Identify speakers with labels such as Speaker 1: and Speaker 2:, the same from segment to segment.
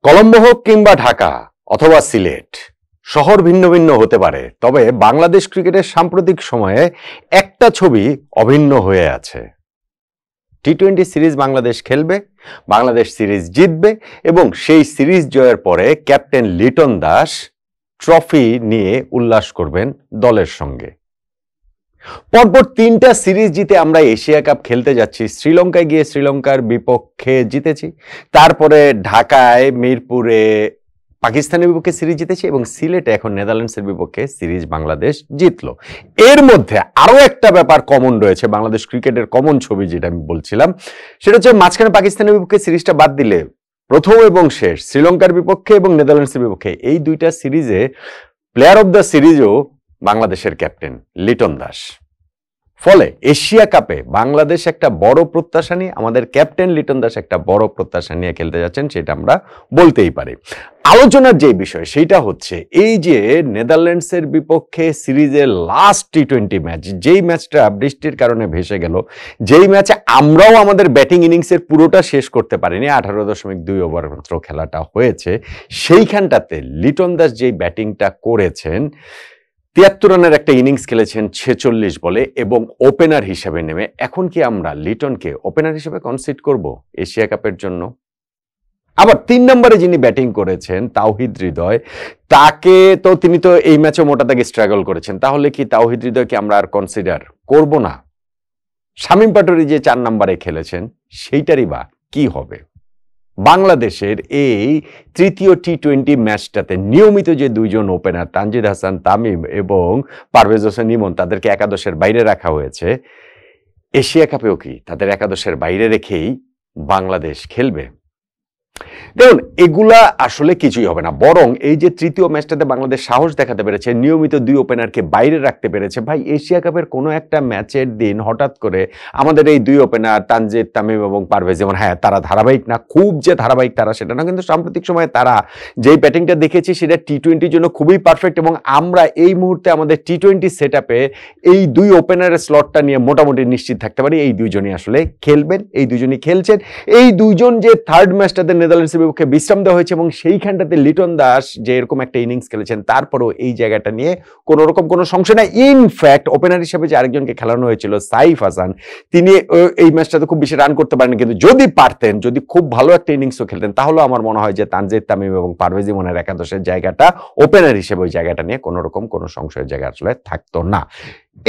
Speaker 1: কলম্বো হোক কিংবা ঢাকা অথবা সিলেট, শহর ভিন্ন ভিন্ন হতে পারে, তবে বাংলাদেশ ক্রিকেটের সাম্প্রতিক সময়ে একটা ছবি অভিন্ন হয়ে আছে। টি-20 সিরিজ বাংলাদেশ খেলবে, বাংলাদেশ সিরিজ জিতবে এবং সেই সিরিজ জয়ের পরে ক্যাপ্টেন লিটন দাস ট্রফি নিয়ে উল্লাস করবেন দলের সঙ্গে। পরপর 3টা সিরিজ জিতে আমরা এশিয়া কাপ খেলতে যাচ্ছি। শ্রীলঙ্কায় গিয়ে শ্রীলঙ্কার বিপক্ষে জিতেছি, তারপরে ঢাকায় মিরপুরে পাকিস্তানের বিপক্ষে সিরিজ জিতেছি এবং সিলেটে এখন নেদারল্যান্ডসের বিপক্ষে সিরিজ বাংলাদেশ জিতলো। এর মধ্যে আরো একটা ব্যাপার কমন রয়েছে, বাংলাদেশ ক্রিকেটের কমন ছবি যেটা আমি বলছিলাম, সেটা হচ্ছে মাঝখানে পাকিস্তানের বিপক্ষে সিরিজটা বাদ দিলে প্রথম এবং শেষ শ্রীলঙ্কার বিপক্ষে এবং নেদারল্যান্ডসের বিপক্ষে এই দুইটা সিরিজে প্লেয়ার অব দ্য সিরিজও বাংলাদেশের ক্যাপ্টেন লিটন দাস। ফলে এশিয়া কাপে বাংলাদেশ একটা বড় প্রত্যাশা নিয়ে, আমাদের ক্যাপ্টেন লিটন দাস একটা বড় প্রত্যাশা নিয়ে খেলতে যাচ্ছেন, সেটা আমরা বলতেই পারি। আলোচনার যে বিষয় সেইটা হচ্ছে এই যে নেদারল্যান্ডসের বিপক্ষে সিরিজের লাস্ট টি-20 ম্যাচ, যেই ম্যাচটা বৃষ্টির কারণে ভেসে গেল, যেই ম্যাচে আমরাও আমাদের ব্যাটিং ইনিংসের পুরোটা শেষ করতে পারিনি, 18.2 ওভার মাত্র খেলাটা হয়েছে, সেইখানটাতে লিটন দাস যেই ব্যাটিংটা করেছেন, 73 রানের একটা ইনিংস খেলেছেন 46 বলে এবং ওপেনার হিসেবে নেমে, এখন কি আমরা লিটনকে ওপেনার হিসেবে কনসিড করব এশিয়া কাপের জন্য? আবার 3 নম্বরে যিনি ব্যাটিং করেছেন তাওহিদ হৃদয়, তিনি তো এই ম্যাচে মোটা দাগে স্ট্রাগল করেছেন, তাহলে কি তাওহিদ হৃদয়কে আমরা আর কনসিডার করব না? শামীম পাটোয়ারি যে 4 নম্বরে খেলেছেন সেইটারই বা কি হবে? বাংলাদেশের এই তৃতীয় টি-20 ম্যাচটাতে নিয়মিত যে দুইজন ওপেনার তানজিদ হাসান তামিম এবং পারভেজ হোসেন ইমন, তাদেরকে একাদশের বাইরে রাখা হয়েছে, এশিয়া কাপেও কি তাদের একাদশের বাইরে রেখেই বাংলাদেশ খেলবে? দেখুন, এগুলা আসলে কিছুই হবে না, বরং এই যে তৃতীয় ম্যাচটাতে বাংলাদেশ সাহস দেখাতে পেরেছে, নিয়মিত 2 ওপেনারকে বাইরে রাখতে পেরেছে। ভাই, এশিয়া কাপের কোনো একটা ম্যাচের দিন হঠাৎ করে আমাদের এই 2 ওপেনার তানজিদ তামিম এবং পারভেজ, যেমন হ্যাঁ তারা ধারাবাহিক না, খুব যে ধারাবাহিক তারা সেটা না, কিন্তু সাম্প্রতিক সময়ে তারা যেই ব্যাটিংটা দেখেছি সেটা টি-20 জন্য খুবই পারফেক্ট এবং আমরা এই মুহূর্তে আমাদের টি-20 সেটআপে এই 2 ওপেনারের স্লটটা নিয়ে মোটামুটি নিশ্চিত থাকতে পারি এই দুইজনই আসলে খেলবেন, এই দুইজনই খেলছেন। এই দুইজন যে থার্ড ম্যাচটাতে নেদারল্যান্ডসের বিপক্ষে বিশ্রাম দেওয়া হয়েছে এবং সেইখানটাতে লিটন দাস যে এরকম একটা ইনিংস খেলেছেন, তারপরও এই জায়গাটা নিয়ে কোন রকম কোনো সংশয় নাই। ইনফ্যাক্ট ওপেনার হিসেবে যে আরেকজনকে খেলানো হয়েছিল সাইফ হাসান, তিনি এই ম্যাচটাতে খুব বেশি রান করতে পারেন, কিন্তু যদি পারতেন, যদি খুব ভালো একটা ইনিংসও খেলতেন, তাহলে আমার মনে হয় যে তানজিদ তামিম এবং পারভেজ ইমনের একাদশের জায়গাটা ওপেনার হিসেবে ওই জায়গাটা নিয়ে কোন রকম কোনো সংশয়ের জায়গা আসলে থাকতো না।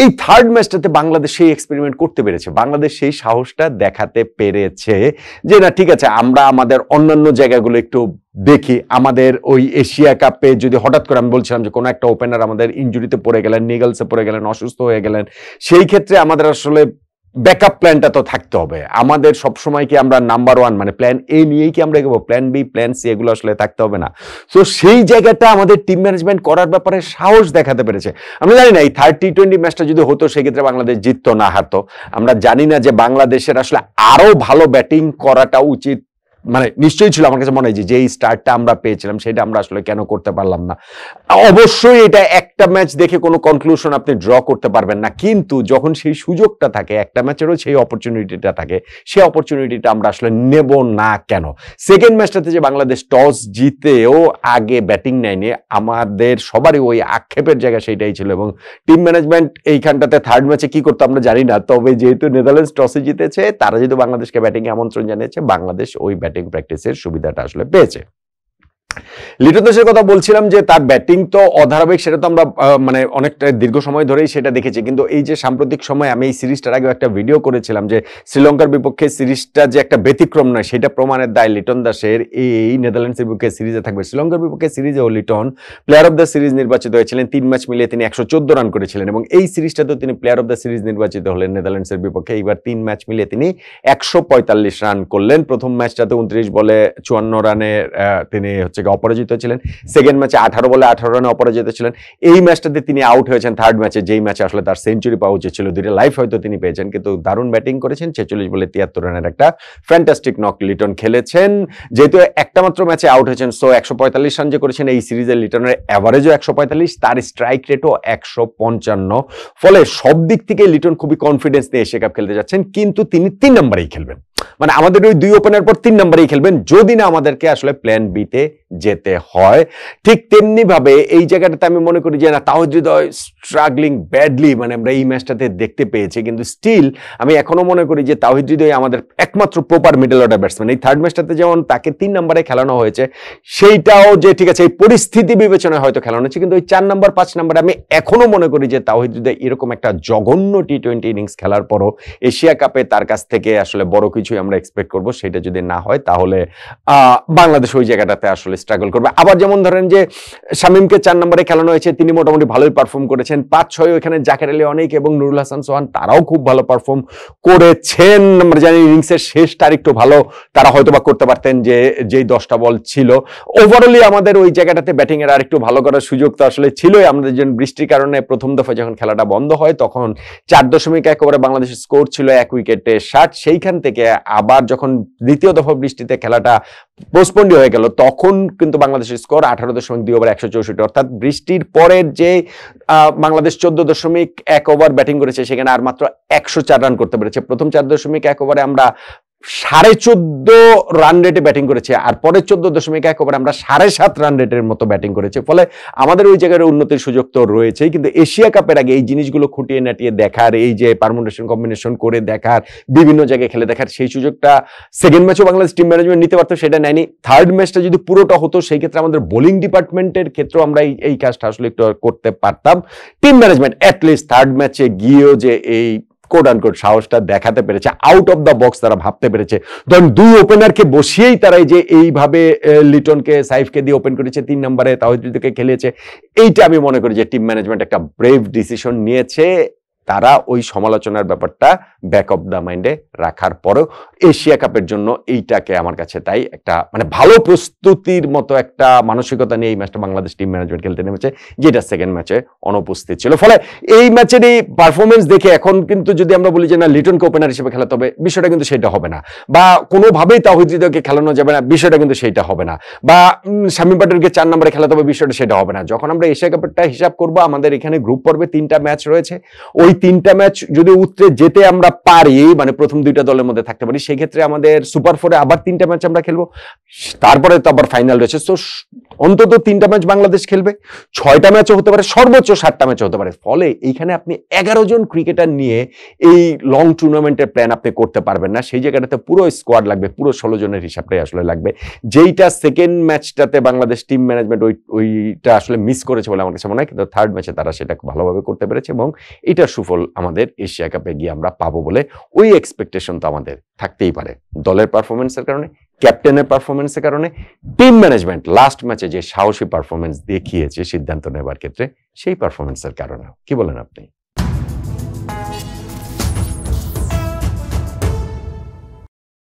Speaker 1: এই থার্ড ম্যাচটাতে বাংলাদেশ সেই এক্সপেরিমেন্ট করতে পেরেছে, বাংলাদেশ সেই সাহসটা দেখাতে পেরেছে যে না ঠিক আছে, আমরা আমাদের অন্যান্য জায়গাগুলো একটু দেখি। আমাদের ওই এশিয়া কাপে যদি হঠাৎ করে আমি বলছিলাম যে কোনো একটা ওপেনার আমাদের ইনজুরিতে পড়ে গেলেন, নিগলসে পড়ে গেলেন, অসুস্থ হয়ে গেলেন, সেই ক্ষেত্রে আমাদের আসলে ব্যাকআপ প্ল্যানটা তো থাকতে হবে। আমাদের সবসময় কি আমরা নাম্বার 1 মানে প্ল্যান এ নিয়েই কি আমরা এগোবো? প্ল্যান বি, প্ল্যান সি এগুলো আসলে থাকতে হবে না। তো সেই জায়গাটা আমাদের টিম ম্যানেজমেন্ট করার ব্যাপারে সাহস দেখাতে পেরেছে। আমরা জানি না এই থার্ড টি-20 ম্যাচটা যদি হতো সেক্ষেত্রে বাংলাদেশ জিততো না হারতো, আমরা জানি না যে বাংলাদেশের আসলে আরো ভালো ব্যাটিং করাটা উচিত, মানে নিশ্চয়ই ছিল। আমার কাছে মনে হয় যে এই স্টার্টটা আমরা পেয়েছিলাম সেটা আমরা আসলে কেন করতে পারলাম না। অবশ্যই এটা একটা ম্যাচ দেখে কোনো কনক্লুশন আপনি ড্র করতে পারবেন না, কিন্তু যখন সেই সুযোগটা থাকে, একটা ম্যাচেরও সেই অপরচুনিটিটা থাকে, সেই অপরচুনিটিটা আমরা আসলে নেব না কেন? সেকেন্ড ম্যাচটাতে যে বাংলাদেশ টস জিতেও আগে ব্যাটিং নেয়নি, আমাদের সবারই ওই আক্ষেপের জায়গা সেইটাই ছিল এবং টিম ম্যানেজমেন্ট এইখানটাতে থার্ড ম্যাচে কি করতো আমরা জানি না। তবে যেহেতু নেদারল্যান্ডস টসে জিতেছে, তারা যেহেতু বাংলাদেশকে ব্যাটিংয়ে আমন্ত্রণ জানিয়েছে, বাংলাদেশ ওই ব্যাটিং প্র্যাকটিসের সুবিধাটা আসলে পেয়েছে। লিটন দাসের কথা বলছিলাম যে তার ব্যাটিং তো অধারাবাহিক, সেটা তো আমরা মানে অনেকটা দীর্ঘ সময় ধরেই সেটা দেখেছি, কিন্তু এই যে সাম্প্রতিক সময় আমি এই সিরিজটার আগে একটা ভিডিও করেছিলাম যে শ্রীলঙ্কার বিপক্ষে সিরিজটা যে একটা ব্যতিক্রম নয়, সেটা প্রমাণের দায় লিটন দাসের এই নেদারল্যান্ডসের বিপক্ষে সিরিজে থাকবে। শ্রীলঙ্কার বিপক্ষে সিরিজেও Liton player of the series নির্বাচিত হয়েছিলেন, 3 ম্যাচ মিলিয়ে তিনি 114 রান করেছিলেন এবং এই সিরিজটাতেও তিনি প্লেয়ার অব দ্য সিরিজ নির্বাচিত হলেন নেদারল্যান্ডসের বিপক্ষে। এইবার 3 ম্যাচ মিলিয়ে তিনি 145 রান করলেন। প্রথম ম্যাচটাতে 29 বলে 54 রানে তিনি হচ্ছে অপরাজিত ছিলেন, সেকেন্ড ম্যাচে 18 বলে 18 রানে অপরাজিত ছিলেন। এই ম্যাচটাতে তিনি আউট হয়েছেন থার্ড ম্যাচে, যেই ম্যাচে আসলে তার সেঞ্চুরি পাওয়া উচিত ছিল, 2টা লাইফ হয়তো তিনি পেয়েছেন, কিন্তু দারুণ ব্যাটিং করেছেন। 46 বলে 73 রানের একটা ফ্যান্টাস্টিক নক লিটন খেলেছেন। যেহেতু একটা মাত্র ম্যাচে আউট হয়েছেন, সো 145 রান যে করেছেন এই সিরিজের লিটনের অ্যাভারেজও 145, তার স্ট্রাইক রেটও 155। ফলে সব দিক থেকে লিটন খুবই কনফিডেন্স নিয়ে এশিয়া কাপ খেলতে যাচ্ছেন, কিন্তু তিনি 3 নম্বরেই খেলবেন। মানে আমাদের ওই 2 ওপেনার পর 3 নম্বরেই খেলবেন যদি না আমাদেরকে আসলে প্ল্যান বিতে যেতে হয়। ঠিক তেমনি ভাবে এই জায়গাটাতে আমি মনে করি যে না, তাওহিদ হৃদয় স্ট্রাগলিং ব্যাডলি, মানে আমরা এই ম্যাচটাতে দেখতে পেয়েছি, কিন্তু স্টিল আমি এখনো মনে করি যে তাওহিদ হৃদয় আমাদের একমাত্র প্রপার মিডল অর্ডার ব্যাটসম্যান। এই থার্ড ম্যাচটাতে যেমন তাকে 3 নম্বরে খেলানো হয়েছে, সেইটাও যে ঠিক আছে এই পরিস্থিতি বিবেচনায় হয়তো খেলানো হয়েছে, কিন্তু ওই 4 নম্বর 5 নম্বরে আমি এখনো মনে করি যে তাওহিদ হৃদয় এরকম একটা জঘন্য টি-20 ইনিংস খেলার পরও এশিয়া কাপে তার কাছ থেকে আসলে বড় কিছুই আমরা এক্সপেক্ট করব। সেটা যদি না হয় তাহলে বাংলাদেশ ওই জায়গাটাতে আসলে স্ট্রাগল করবে। আবার যেমন ধরেন যে শামীমকে 4 নম্বরে খেলানো হয়েছে, তিনি মোটামুটি ভালোই পারফর্ম করেছেন। 5-6 ওখানে জাকের আলী অনেক এবং নুরুল হাসান সোহান তারাও খুব ভালো পারফর্ম করেছেন। আমরা জানি ইনিংসের শেষটা আরেকটু ভালো তারা হয়তো বা করতে পারতেন, যে যেই 10টা বল ছিল। ওভারঅলি আমাদের ওই জায়গাটাতে ব্যাটিং এর আরেকটু ভালো করার সুযোগ তো আসলে ছিলই। আমাদের যেন বৃষ্টির কারণে প্রথম দফা যখন খেলাটা বন্ধ হয় তখন 4.1 ওভারে বাংলাদেশের স্কোর ছিল 1 উইকেটে 60। সেইখান থেকে আবার যখন দ্বিতীয় দফা বৃষ্টিতে খেলাটা পোস্টপন্ড হয়ে গেল তখন কিন্তু বাংলাদেশের স্কোর 18.2 ওভার 164। অর্থাৎ বৃষ্টির পরের যে বাংলাদেশ 14.1 ওভার ব্যাটিং করেছে সেখানে আর মাত্র 104 রান করতে পেরেছে। প্রথম 4.1 ওভারে আমরা 14.5 রান রেটে ব্যাটিং করেছে, আর পরের 14.1 ওভারে আমরা 7.5 রান রেটের মতো ব্যাটিং করেছে। ফলে আমাদের ওই জায়গায় উন্নতির সুযোগ তো রয়েছেই, কিন্তু এশিয়া কাপের আগে এই জিনিসগুলো খুঁটিয়ে নাটিয়ে দেখার, এই যে পারমুটেশন কম্বিনেশন করে দেখার, বিভিন্ন জায়গায় খেলে দেখার সেই সুযোগটা সেকেন্ড ম্যাচও বাংলাদেশ টিম ম্যানেজমেন্ট নিতে পারতো, সেটা নেয়নি। থার্ড ম্যাচটা যদি পুরোটা হতো সেই ক্ষেত্রে আমাদের বোলিং ডিপার্টমেন্টের ক্ষেত্রেও আমরা এই কাজটা আসলে একটু করতে পারতাম। টিম ম্যানেজমেন্ট অ্যাটলিস্ট থার্ড ম্যাচে গিয়েও যে এই কোড আনকোড সাহসটা দেখাতে পেরেছে, আউট অফ দ্য বক্স তারা ভাবতে পেরেছে। ধরুন 2 ওপেনারকে বসিয়েই তারা এই যে এইভাবে লিটনকে সাইফকে দিয়ে ওপেন করেছে, 3 নম্বরে তাওহিদ হৃদয়কে খেলিয়েছে। এইটা আমি মনে করি যে টিম ম্যানেজমেন্ট একটা ব্রেভ ডিসিশন নিয়েছে। তারা ওই সমালোচনার ব্যাপারটা ব্যাক অফ দ্য মাইন্ডে রাখার পরেও এশিয়া কাপের জন্য এইটাকে আমার কাছে তাই একটা মানে ভালো প্রস্তুতির মতো একটা মানসিকতা নিয়ে এই ম্যাচটা বাংলাদেশ টিম ম্যানেজমেন্ট খেলতে নেমেছে, যেটা সেকেন্ড ম্যাচে অনুপস্থিত ছিল। ফলে এই ম্যাচেরই পারফরমেন্স দেখে এখন কিন্তু যদি আমরা বলি যে না লিটনকে ওপেনার হিসেবে খেলাতে হবে, বিষয়টা কিন্তু সেটা হবে না, বা কোনোভাবেই তাওহিদ হৃদয়কে খেলানো যাবে না, বিষয়টা কিন্তু সেইটা হবে না, বা শামীম পাটোয়ারিকে 4 নম্বরে খেলাতে হবে, বিষয়টা সেটা হবে না। যখন আমরা এশিয়া কাপেরটা হিসাব করবো, আমাদের এখানে গ্রুপ পর্বে 3টা ম্যাচ রয়েছে, ওই 3টা ম্যাচ যদি উতরে যেতে আমরা পারি, মানে প্রথম 2টা দলের মধ্যে থাকতে পারি, সেই ক্ষেত্রে আমাদের সুপার 4-এ আবার 3টা ম্যাচ আমরা খেলবো, তারপরে তো আবার ফাইনাল রয়েছে। তো অন্তত 3টা ম্যাচ বাংলাদেশ খেলবে, 6টা ম্যাচও হতে পারে, সর্বোচ্চ 7টা ম্যাচও হতে পারে। ফলে এইখানে আপনি 11 জন ক্রিকেটার নিয়ে এই লং টুর্নামেন্টের প্ল্যান আপনি করতে পারবেন না। সেই জায়গাটাতে পুরো স্কোয়াড লাগবে, পুরো 16 জনের হিসাবটাই আসলে লাগবে, যেইটা সেকেন্ড ম্যাচটাতে বাংলাদেশ টিম ম্যানেজমেন্ট ওইটা আসলে মিস করেছে বলে আমার কাছে মনে হয়। কিন্তু থার্ড ম্যাচে তারা সেটা ভালোভাবে করতে পেরেছে এবং এটার সুফল আমাদের এশিয়া কাপে গিয়ে আমরা পাবো বলে ওই এক্সপেকটেশন তো আমাদের থাকতেই পারে। দলের পারফরমেন্সের কারণে, ক্যাপ্টেনের পারফরমেন্সের কারণে, টিম ম্যানেজমেন্ট লাস্ট ম্যাচে যে সাহসী পারফরমেন্স দেখিয়েছে সিদ্ধান্ত নেবার ক্ষেত্রে, সেই পারফরমেন্সের কারণে। কি বলেন আপনি?